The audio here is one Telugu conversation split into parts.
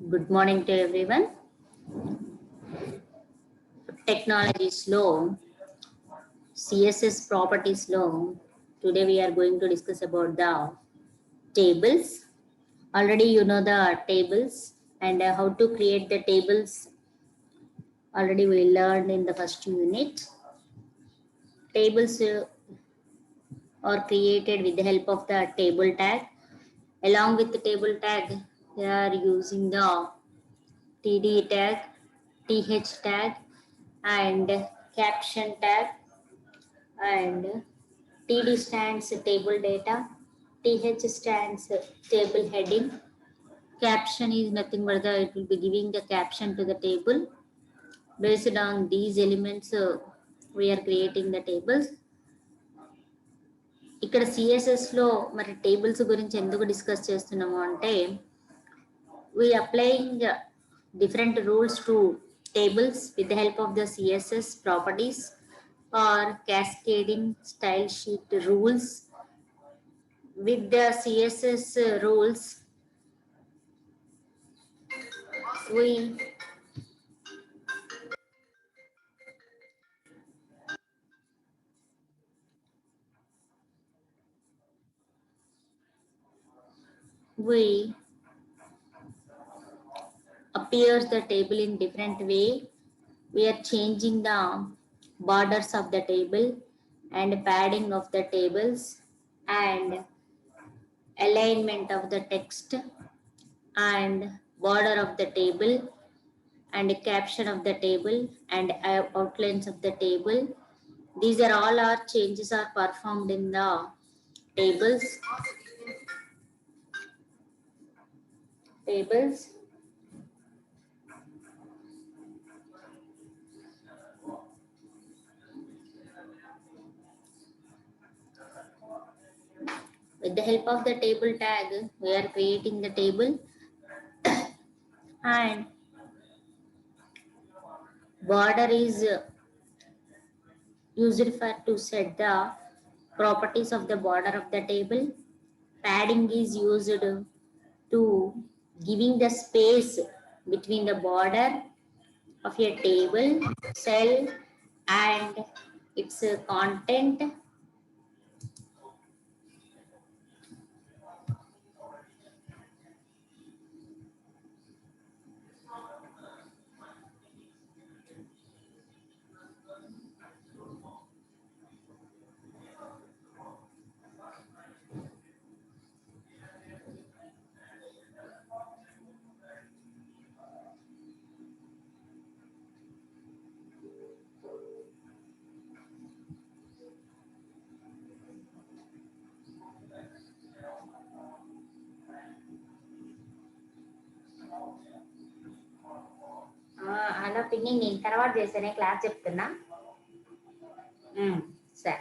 Good morning to everyone. Technology is slow, CSS properties slow. Today we are going to discuss about the tables. Already you know the tables and how to create the tables. Already we learned in the first unit. Tables are created with the help of the table tag. Along with the table tag, we are using the TD tag, TH tag, and caption tag, and TD stands table data, TH stands table heading, caption is nothing but it will be giving the caption to the table. Based on these elements, we are creating the tables. ఇక్కడ సిఎస్ఎస్లో మరి టేబుల్స్ గురించి ఎందుకు డిస్కస్ చేస్తున్నాము అంటే we applying different rules to tables with the help of the CSS properties or cascading style sheet rules. With the CSS rules, we appears the table in different way. We are changing the borders of the table and padding of the tables and alignment of the text and border of the table and caption of the table and outlines of the table. These are all our changes are performed in the tables. With the help of the table tag, we are creating the table and border is used for to set the properties of the border of the table. Padding is used to giving the space between the border of a table, cell and its content. అలా పింగింగ్ నేను తర్వాత చేస్తేనే క్లాస్ చెప్తున్నా సరే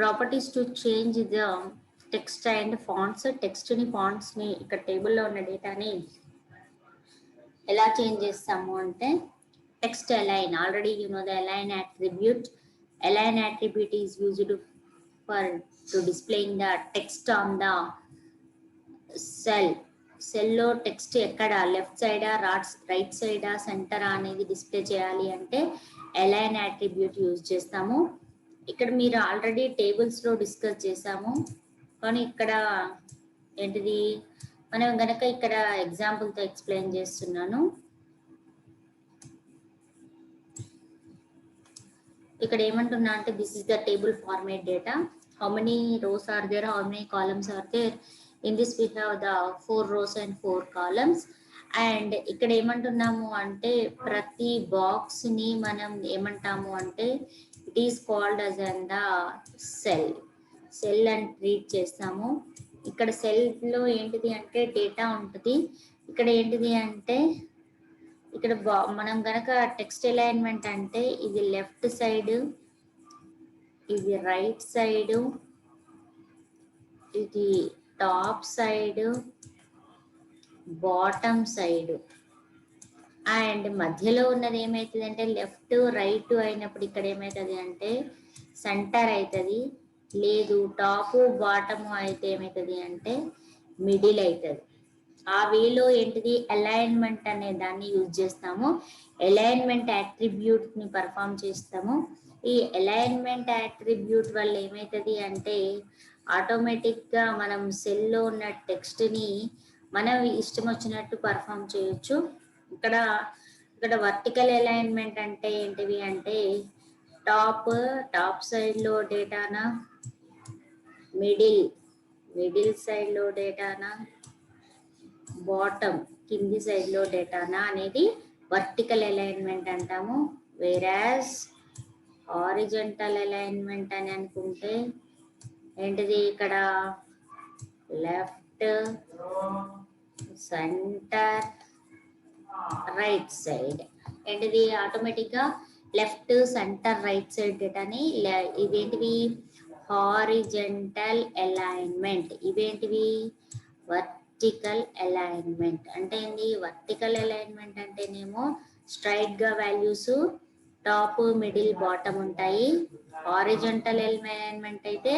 properties to change the text and fonts. టెక్స్ట్ని ఫాంట్స్ని ఇక్కడ టేబుల్లో ఉన్న డేటాని ఎలా చేంజ్ చేస్తాము అంటే text align. Already you know the align attribute. Align attribute is used for to displaying the text on the cell. సెల్లో టెక్స్ట్ ఎక్కడ లెఫ్ట్ సైడా రైట్ సైడా సెంటరా అనేది డిస్ప్లే చేయాలి అంటే అలైన్ అట్రిబ్యూట్ యూజ్ చేస్తాము. ఇక్కడ మీరు ఆల్రెడీ టేబుల్స్లో డిస్కస్ చేసాము, కానీ ఇక్కడ ఏంటిది మనం గనక ఇక్కడ ఎగ్జాంపుల్తో ఎక్స్ప్లెయిన్ చేస్తున్నాను. ఇక్కడ ఏమంటున్నా అంటే this is the table format data. How many rows are there, how many columns are there. In this we have the 4 rows and 4 columns. And ఇక్కడ ఏమంటున్నాము అంటే ప్రతి బాక్స్ని మనం ఏమంటాము అంటే it is called as an the cell అని ట్రీట్ చేస్తాము. ఇక్కడ సెల్లో ఏంటిది అంటే డేటా ఉంటుంది. ఇక్కడ ఏంటిది అంటే ఇక్కడ మనం గనక టెక్స్ట్ అలైన్మెంట్ అంటే ఇది లెఫ్ట్ సైడ్, ఇది రైట్ సైడ్, ఇది top side, bottom side, and మధ్యలో ఉన్నది ఏమవుతుంది అంటే లెఫ్ట్ రైట్ అయినప్పుడు ఇక్కడ ఏమవుతుంది అంటే సెంటర్ అవుతుంది. లేదు టాప్ బాటమ్ అయితే ఏమవుతుంది అంటే మిడిల్ అవుతుంది. ఆ వేలో ఏంటిది అలైన్మెంట్ అనే దాన్ని యూజ్ చేస్తాము. అలైన్మెంట్ యాట్రిబ్యూట్ని పర్ఫామ్ చేస్తాము. ఈ అలైన్మెంట్ యాట్రిబ్యూట్ వల్ల ఏమవుతుంది అంటే ఆటోమేటిక్గా మనం సెల్లో ఉన్న టెక్స్ట్ని మనం ఇష్టం వచ్చినట్టు పర్ఫామ్ చేయొచ్చు. ఇక్కడ ఇక్కడ వర్టికల్ అలైన్మెంట్ అంటే ఏంటివి అంటే టాప్ సైడ్లో డేటానా, మిడిల్ సైడ్లో డేటానా, బాటమ్ కింది సైడ్లో డేటానా అనేది వర్టికల్ అలైన్మెంట్ అంటాము. వేరాజ్ హారిజంటల్ అలైన్మెంట్ అని అనుకుంటే ఏంటిది ఇక్కడ లెఫ్ట్, సెంటర్, రైట్ సైడ్ ఏంటిది ఆటోమేటిక్గా లెఫ్ట్, సెంటర్, రైట్ సైడ్ డేటాని ఇవేంటివి హారిజంటల్ అలైన్మెంట్. ఇవేంటివి వర్టికల్ అలైన్మెంట్. అంటే ఏంటి వర్టికల్ అలైన్మెంట్ అంటేనేమో స్ట్రైట్ గా వాల్యూస్ టాప్, మిడిల్, బాటమ్ ఉంటాయి. హారిజంటల్ అలైన్మెంట్ అయితే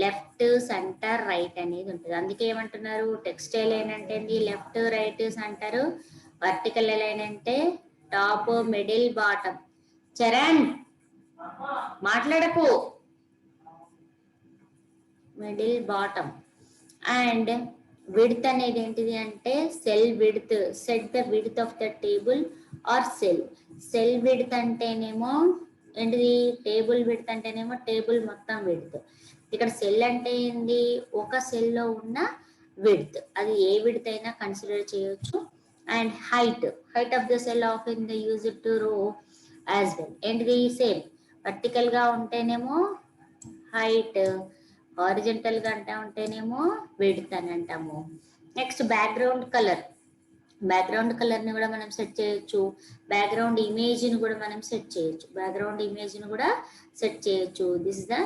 లెఫ్ట్, సెంటర్, రైట్ అనేది ఉంటుంది. అందుకే ఏమంటున్నారు టెక్స్ట్ అలైన్ అంటే ఏంటి left, right, centre. Vertical align అంటే టాప్, మిడిల్, బాటమ్. చరణ్ మాట్లాడకు. Middle, bottom. అండ్ విడ్త్ అనేది ఏంటిది అంటే cell width. Set the width of the table or cell. Cell width అంటేనేమో ఏంటిది టేబుల్ విడ్త్ అంటేనేమో టేబుల్ మొత్తం విడ్త్. ఇక్కడ సెల్ అంటే ఏంది ఒక సెల్లో ఉన్న విడ్త్. అది ఏ విడ్త్ అయినా కన్సిడర్ చేయొచ్చు. And height of the cell of in the use to రో యాజ్ వెల్. ఏంటిది సేమ్. వర్టికల్ గా ఉంటేనేమో హైట్, హారిజంటల్ గా ఉంటేనేమో విడ్త్ అని అంటాము. Next background colour. Background colour ని కూడా మనం సెట్ చేయొచ్చు. బ్యాక్గ్రౌండ్ ఇమేజ్ ని కూడా మనం సెట్ చేయొచ్చు. బ్యాక్గ్రౌండ్ ఇమేజ్ ని కూడా సెట్ చేయొచ్చు. This is the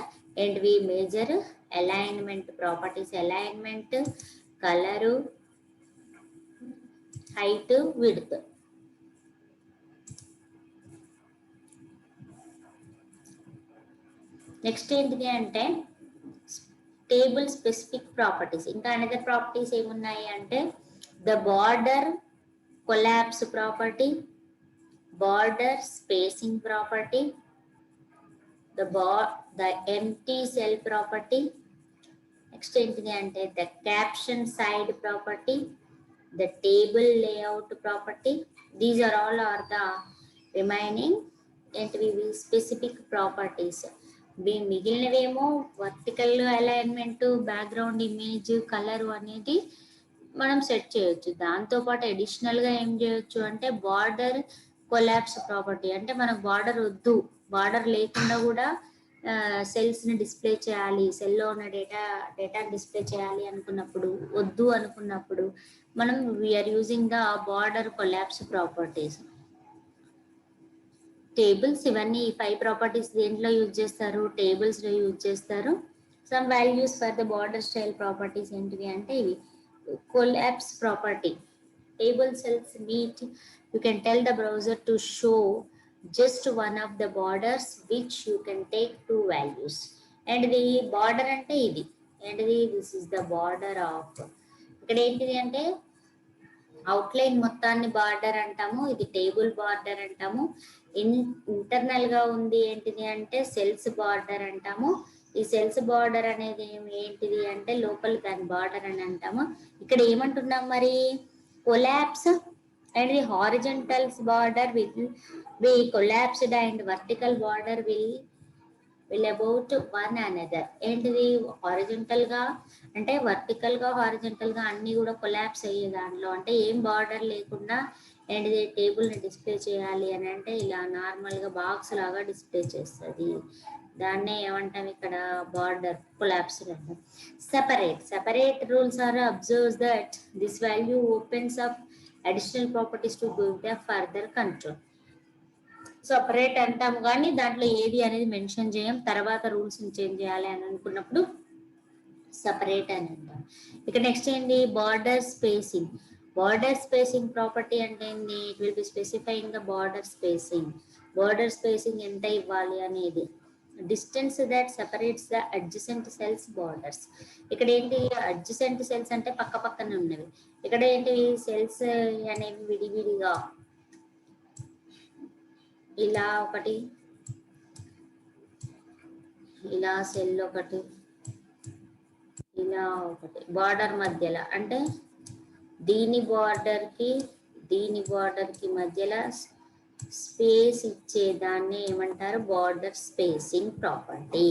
and we major alignment properties. Alignment, colour, height, width. Next ఏంటిది అంటే టేబుల్ స్పెసిఫిక్ ప్రాపర్టీస్. ఇంకా అనదర్ ప్రాపర్టీస్ ఏమున్నాయి అంటే the border collapse property, border spacing property, the empty cell property. Next ఏంటిది అంటే the caption side property, the table layout property. These are all the remaining ఏంటివి స్పెసిఫిక్ ప్రాపర్టీస్. మిగిలినవేమో vertical alignment, background image, colour అనేది మనం సెట్ చేయొచ్చు. దాంతోపాటు అడిషనల్గా ఏం చేయొచ్చు అంటే బార్డర్ కొలాప్స్ ప్రాపర్టీ. అంటే మనకు బార్డర్ వద్దు, బార్డర్ లేకుండా కూడా సెల్స్ని డిస్ప్లే చేయాలి, సెల్లో ఉన్న డేటా డిస్ప్లే చేయాలి అనుకున్నప్పుడు, వద్దు అనుకున్నప్పుడు మనం we are using the border collapse properties. Tables ఇవన్నీ 5 ప్రాపర్టీస్ దేంట్లో యూజ్ చేస్తారు టేబుల్స్లో యూజ్ చేస్తారు. Some values for the border style properties ఏంటివి అంటే ఇవి collapse property. Table cells meet. You can tell the browser to show just one of the borders which you can take 2 values. And the border ante idi. And this is the border of. ఇక్కడ ఏంటిది అంటే అవుట్లైన్ మొత్తాన్ని బార్డర్ అంటాము. ఇది టేబుల్ బార్డర్ అంటాము. ఇంటర్నల్ గా ఉంది ఏంటిది అంటే సెల్స్ బార్డర్ అంటాము. ఈ సెల్స్ బార్డర్ అనేది ఏంటిది అంటే లోపల దాని బార్డర్ అని అంటాము. ఇక్కడ ఏమంటున్నాం మరి collapse and the horizontals border will be collapsed and vertical border will about one another. ఏంటిది హారిజంటల్ గా అంటే వర్టికల్ గా హారిజంటల్ గా అన్ని కూడా కొలాప్స్ అయ్యే దాంట్లో అంటే ఏం బార్డర్ లేకుండా ఏంటిది టేబుల్ ని డిస్ప్లే చేయాలి అని అంటే ఇలా నార్మల్ గా బాక్స్ లాగా డిస్ప్లే చేస్తుంది. దాన్నే ఏమంటాం ఇక్కడ బార్డర్ కొలాప్స్ అంటాం. Separate rules are observes that this value opens up additional properties to give the further control. Separate అంటాం కానీ దాంట్లో ఏది అనేది మెన్షన్ చేయం. తర్వాత రూల్స్ చేంజ్ చేయాలి అని అనుకున్నప్పుడు సపరేట్ అని అంటాం. ఇక నెక్స్ట్ ఏంటి, border spacing. Border spacing property అంటే ఏంటి, it will be specifying the border spacing. Border spacing ఎంత ఇవ్వాలి అనేది, distance that separates the adjacent cells borders. ఇక్కడ ఏంటి, అడ్జసెంట్ సెల్స్ అంటే పక్క పక్కన ఉన్నవి. ఇక్కడ ఏంటి, సెల్స్ అనేవి విడివిడిగా ఇలా ఒకటి, ఇలా సెల్ ఒకటి, ఇలా ఒకటి బార్డర్ మధ్యలో, అంటే దీని బార్డర్కి దీని బార్డర్కి మధ్యలో స్పేస్ ఇచ్చేదాన్ని ఏమంటారు, border spacing property.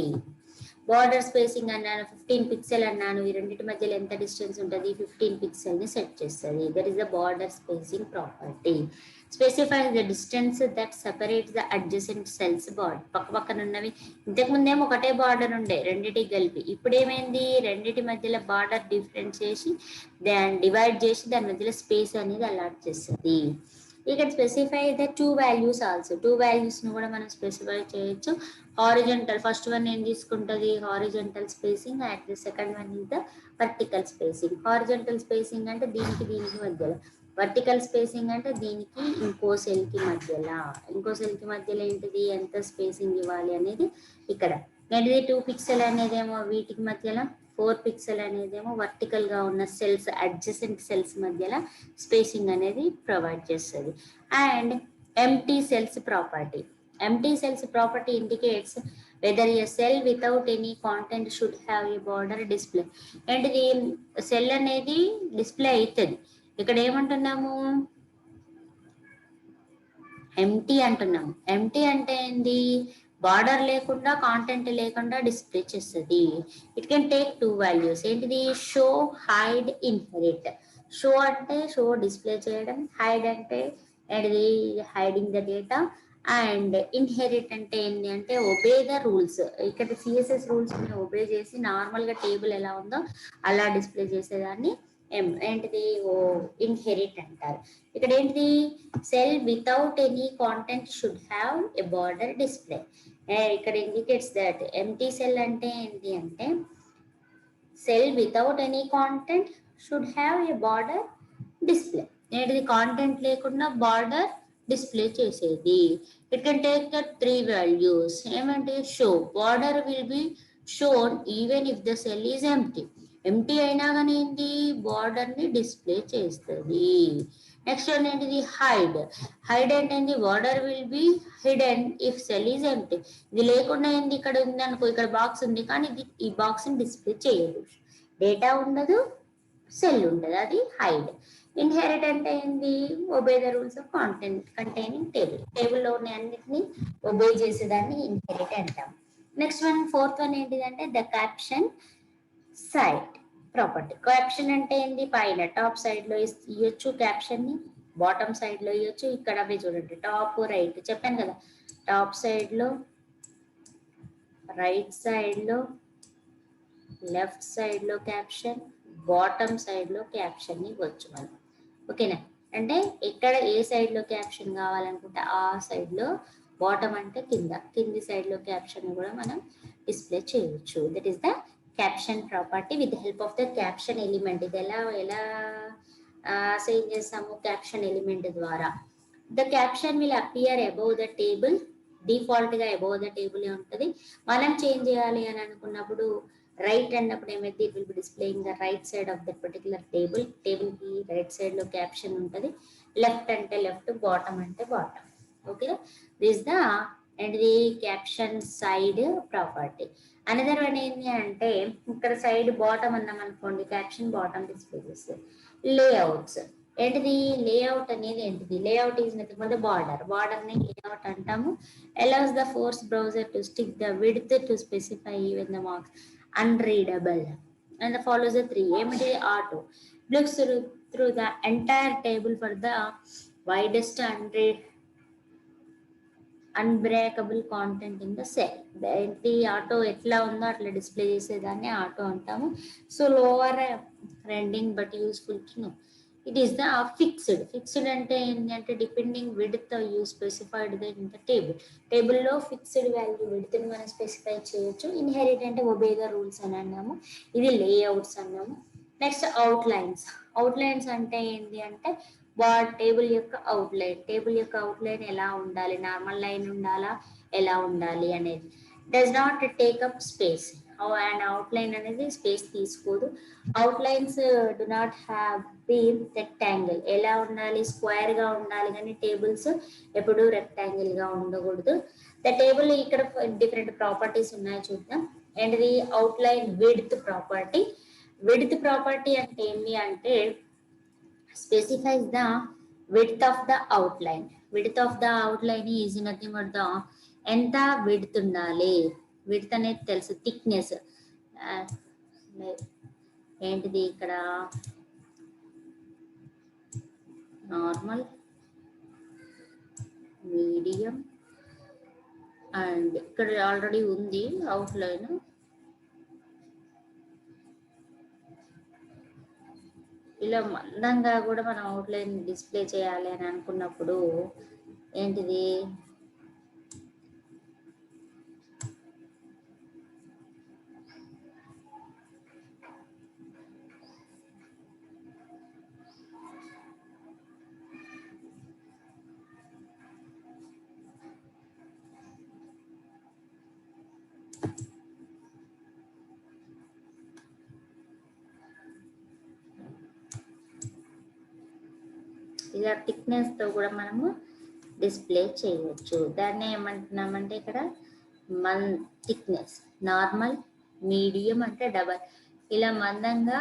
Border spacing అన్నాను, 15 పిక్సెల్ అన్నాను, ఈ రెండింటి మధ్యలో ఎంత డిస్టెన్స్ ఉంటుంది, 15 పిక్సెల్ని సెట్ చేస్తుంది. That is the border spacing property. Specifies the distance that separates the adjacent cells border. పక్క పక్కన ఉన్నవి, ఇంతకుముందేమో ఒకటే బార్డర్ ఉండే రెండింటికి కలిపి, ఇప్పుడు ఏమైంది, రెండింటి మధ్యలో బార్డర్ డిఫరెన్స్ చేసి దాన్ని డివైడ్ చేసి దాని మధ్యలో స్పేస్ అనేది అలాట్ చేస్తుంది. You can specify the 2 values also. 2 values ను కూడా మనం స్పెసిఫై చేయొచ్చు. హారిజంటల్, ఫస్ట్ వన్ ఏం తీసుకుంటుంది, horizontal spacing, and the second one is the vertical spacing. Horizontal spacing అంటే దీనికి దీనికి మధ్యలో, వర్టికల్ స్పేసింగ్ అంటే దీనికి ఇంకో సెల్కి మధ్యలో. ఇంకో సెల్కి మధ్యలో ఏంటిది, ఎంత స్పేసింగ్ ఇవ్వాలి అనేది ఇక్కడ. ఏంటిది 2 పిక్సెల్ అనేదేమో వీటికి మధ్యలో, 4 పిక్సెల్ అనేదేమో వర్టికల్గా ఉన్న సెల్స్, అడ్జసెంట్ సెల్స్ మధ్యలో స్పేసింగ్ అనేది ప్రొవైడ్ చేస్తుంది. And empty cells property. Empty cells property indicates whether a cell without any content should have a border display. And ఇది సెల్ అనేది డిస్ప్లే అవుతుంది. ఇక్కడ ఏమంటున్నాము, ఎంటీ అంటున్నాము. ఎంటీ అంటే ఏంది, బార్డర్ లేకుండా, కాంటెంట్ లేకుండా డిస్ప్లే చేస్తుంది. It can take 2 values. ఏంటిది, షో, హైడ్, ఇన్హెరిట్. షో అంటే షో డిస్ప్లే చేయడం, హైడ్ అంటే ఏంటిది hiding the data, and inherit అంటే ఏంటి అంటే ఒబే ద రూల్స్. ఇక్కడ సిఎస్ఎస్ రూల్స్ ఒబే చేసి నార్మల్గా టేబుల్ ఎలా ఉందో అలా డిస్ప్లే చేసేదాన్ని ఏంటిది ఇన్హెరిట్ అంటారు. ఇక్కడ ఏంటిది, cell without any content should have a border display. ఇక్కడ ఇండికేట్స్ దట్ ఎంటీ సెల్ అంటే ఏంటి అంటే cell without any content should have a border display. ఏంటిది, కాంటెంట్ లేకుండా బార్డర్ డిస్ప్లే చేసేది. It can take the 3 values. ఏమంటే show, border will be shown even if the cell is empty. Empty అయినా కానీ ఏంటి, బార్డర్ ని డిస్ప్లే చేస్తుంది. నెక్స్ట్ వన్ ఏంటిది, హైడ్. హైడ్ అంటే ఏంటి, border will be hidden if cell is empty. ఇది లేకుండా ఏంటి, ఇక్కడ ఉంది అనుకో, ఇక్కడ బాక్స్ ఉంది కానీ ఇది ఈ బాక్స్ ని డిస్ప్లే చేయదు, డేటా ఉండదు, సెల్ ఉండదు, అది హైడ్. ఇన్హెరిట్ అంటే ఏంటి, obey the rules of content containing table. టేబుల్లో ఉన్న అన్నిటిని ఒబే చేసేదాన్ని ఇన్హెరిట్ అంటాం. నెక్స్ట్ వన్, ఫోర్త్ వన్ ఏంటిదంటే the caption side property. Caption అంటే ఏంటి, పైన టాప్ సైడ్ లో ఇవ్వచ్చు క్యాప్షన్ ని, బాటమ్ సైడ్ లో ఇవ్వచ్చు. ఇక్కడ అవి చూడండి, టాప్ రైట్ చెప్పాను కదా, టాప్ సైడ్ లో, రైట్ సైడ్ లో, లెఫ్ట్ సైడ్ లో క్యాప్షన్, బాటమ్ సైడ్ లో క్యాప్షన్ ఇవ్వచ్చు మనం. ఓకేనా, అంటే ఎక్కడ ఏ సైడ్ లో క్యాప్షన్ కావాలనుకుంటే ఆ సైడ్ లో, బాటమ్ అంటే కింద, కింది సైడ్ లో క్యాప్షన్ కూడా మనం డిస్ప్లే చేయవచ్చు. That is the caption property with help of the caption element. ఇది ఎలా అసైన్ చేస్తాము, క్యాప్షన్ ఎలిమెంట్ ద్వారా. The caption will appear above the table. Default గా అబౌవ్ ద టేబుల్ ఉంటుంది. మనం చేంజ్ చేయాలి అని అనుకున్నప్పుడు రైట్ అన్నప్పుడు ఏమైతే, it will be displaying the right side of that particular table. Table కి రైట్ సైడ్ లో క్యాప్షన్ ఉంటుంది. లెఫ్ట్ అంటే లెఫ్ట్, బాటమ్ అంటే bottom. Okay, this the and the caption side property. Another one ఏంటి అంటే, ఇక్కడ సైడ్ బాటమ్ అన్నాం అనుకోండి, క్యాప్షన్ బాటమ్ డిస్ప్లే చేస్తుంది. లేఅవుట్స్ ఏంటిది, లేఅవుట్ అనేది ఏంటిది, layout is nothing but the border. Border ని లేఅవుట్ అంటాము. allows the force browser to stick the width to specify even the marks unreadable, and follows the 3. ఏమిటి, auto looks through the entire table for the widest unbreakable content in the cell. ఏంటి, ఆటో ఎట్లా ఉందో అట్లా డిస్ప్లే చేసేదాన్ని ఆటో అంటాము. So lower rendering but useful to know. it is the fixed అంటే ఏంటంటే depending width you specified in the టేబుల్లో ఫిక్స్డ్ వాల్యూ విడ్త్ని మనం స్పెసిఫై చేయొచ్చు. ఇన్హెరిట్ అంటే ఒబే ద రూల్స్ అని అన్నాము. ఇది లేఅవుట్స్ అన్నాము. నెక్స్ట్ అవుట్లైన్స్ అంటే ఏంటి అంటే టేబుల్ యొక్క అవుట్లైన్ ఎలా ఉండాలి, నార్మల్ లైన్ ఉండాలా, ఎలా ఉండాలి అనేది. Does not take up space and outline అనేది స్పేస్ తీసుకోదు. Outlines do not have B rectangle, ఎలా ఉండాలి, స్క్వేర్ గా ఉండాలి, కానీ టేబుల్స్ ఎప్పుడు రెక్టాంగిల్ గా ఉండకూడదు. ద టేబుల్ ఇక్కడ డిఫరెంట్ ప్రాపర్టీస్ ఉన్నాయి చూద్దాం. ఏంటిది అవుట్లైన్ విడ్త్ ప్రాపర్టీ అంటే ఏంటి అంటే specifies the width of the outline is nothing but the ఎంత విడ్త్ ఉండాలి. విడ్త్ అనేది తెలుసు, థిక్నెస్ ఏంటిది ఇక్కడ నార్మల్, మీడియం అండ్ ఇక్కడ ఆల్రెడీ ఉంది అవుట్లైన్. ఇలా మందంగా కూడా మనం అవుట్లైన్ డిస్ప్లే చేయాలి అని అనుకున్నప్పుడు ఏంటిది ఇలా థిక్నెస్ తో కూడా మనము డిస్ప్లే చేయవచ్చు. దాన్ని ఏమంటున్నామంటే ఇక్కడ థిక్నెస్, నార్మల్, మీడియం అంటే డబల్. ఇలా మందంగా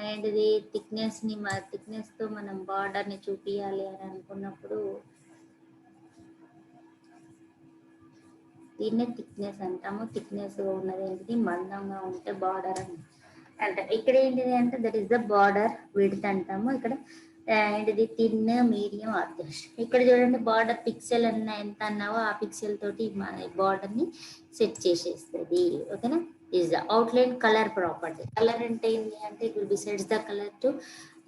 ఏంటిది థిక్నెస్ తో మనం బార్డర్ ని చూపించాలి అని అనుకున్నప్పుడు దీన్నే థిక్నెస్ అంటాము. థిక్నెస్ ఉన్నది ఏంటిది మందంగా ఉంటే బార్డర్ అని అంటారు. ఇక్కడ ఏంటిది అంటే that is the border width అంటాము. ఇక్కడ ఏంటిది థిన్, మీడియం, ఆర్టిష్. ఇక్కడ చూడండి బార్డర్ పిక్సెల్ అన్న ఎంత అన్నావో ఆ పిక్సెల్ తోటి బార్డర్ ని సెట్ చేసేస్తుంది. ఓకేనా. Is the outline colour property. Colour అంటే ఏంటి అంటే it will be sets the colour to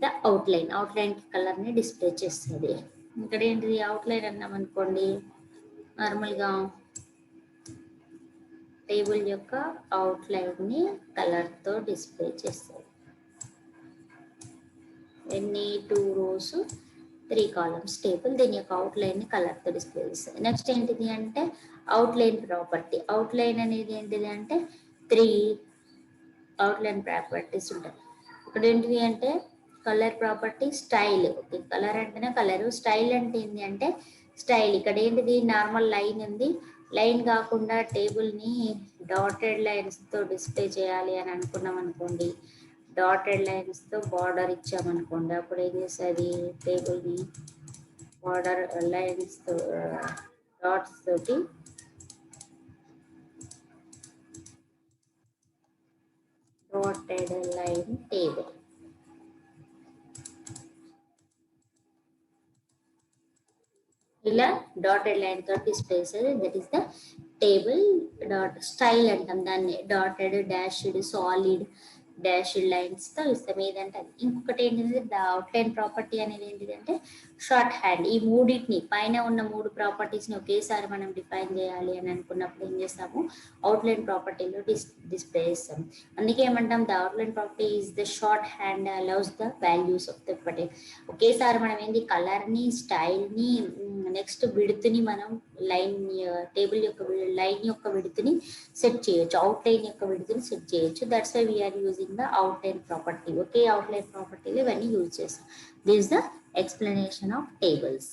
the outline colour ని డిస్ప్లే చేస్తుంది. ఇక్కడ ఏంటిది అవుట్లైన్ అన్నాం అనుకోండి, నార్మల్గా టేబుల్ యొక్క అవుట్లైన్ ని కలర్ తో డిస్ప్లే చేస్తుంది. ఎన్ని 2 rows 3 columns టేబుల్ దీని యొక్క అవుట్లైన్ ని కలర్ తో డిస్ప్లే చేస్తుంది. నెక్స్ట్ ఏంటిది అంటే అవుట్లైన్ ప్రాపర్టీ. అవుట్లైన్ అనేది ఏంటిది అంటే 3 అవుట్లైన్ ప్రాపర్టీస్ ఉంటాయి. ఇక్కడ ఏంటిది అంటే colour property, style. Okay, colour అంటేనే కలర్. స్టైల్ అంటే ఏంటి అంటే స్టైల్. ఇక్కడ ఏంటిది నార్మల్ లైన్ ఉంది, లైన్ కాకుండా టేబుల్ ని డాటెడ్ లైన్స్ తో డిస్ప్లే చేయాలి అని అనుకున్నాం అనుకోండి, డాటెడ్ లైన్స్ తో బార్డర్ ఇచ్చామనుకోండి, అప్పుడు ఏం చేస్తుంది టేబుల్ ని బార్డర్ లైన్స్ తో డాట్స్ తోటి డాటెడ్ లైన్ టేబుల్. ఇలా డాటెడ్ లైన్ తో డిస్ప్లే చేసేది. That is the table dot style అంటాం దాన్ని. Dotted, dashed, solid, dashed lines తో ఇస్తాం ఏదంటే. ఇంకొకటి ఏంటిది ద అవుట్లైన్ ప్రాపర్టీ అనేది ఏంటిదంటే షార్ట్ హ్యాండ్. ఈ మూడింటిని పైన ఉన్న 3 ప్రాపర్టీస్ ని ఒకేసారి మనం డిఫైన్ చేయాలి అని అనుకున్నప్పుడు ఏం చేస్తాము అవుట్లైన్ ప్రాపర్టీలో డిస్ప్లే చేస్తాం. అందుకే ఏమంటాం the outline property is the short hand allows the values of the particular. ఒకేసారి మనం ఏంది కలర్ ని, స్టైల్ ని, నెక్స్ట్ విడ్త్ ని మనం లైన్ టేబుల్ యొక్క లైన్ యొక్క విడ్త్ ని సెట్ చేయొచ్చు, అవుట్లైన్ యొక్క విడ్త్ ని సెట్ చేయొచ్చు. That's why we're using the outline property. Okay, outline ప్రాపర్టీలు ఇవన్నీ యూజ్ చేస్తాం. This the explanation of tables.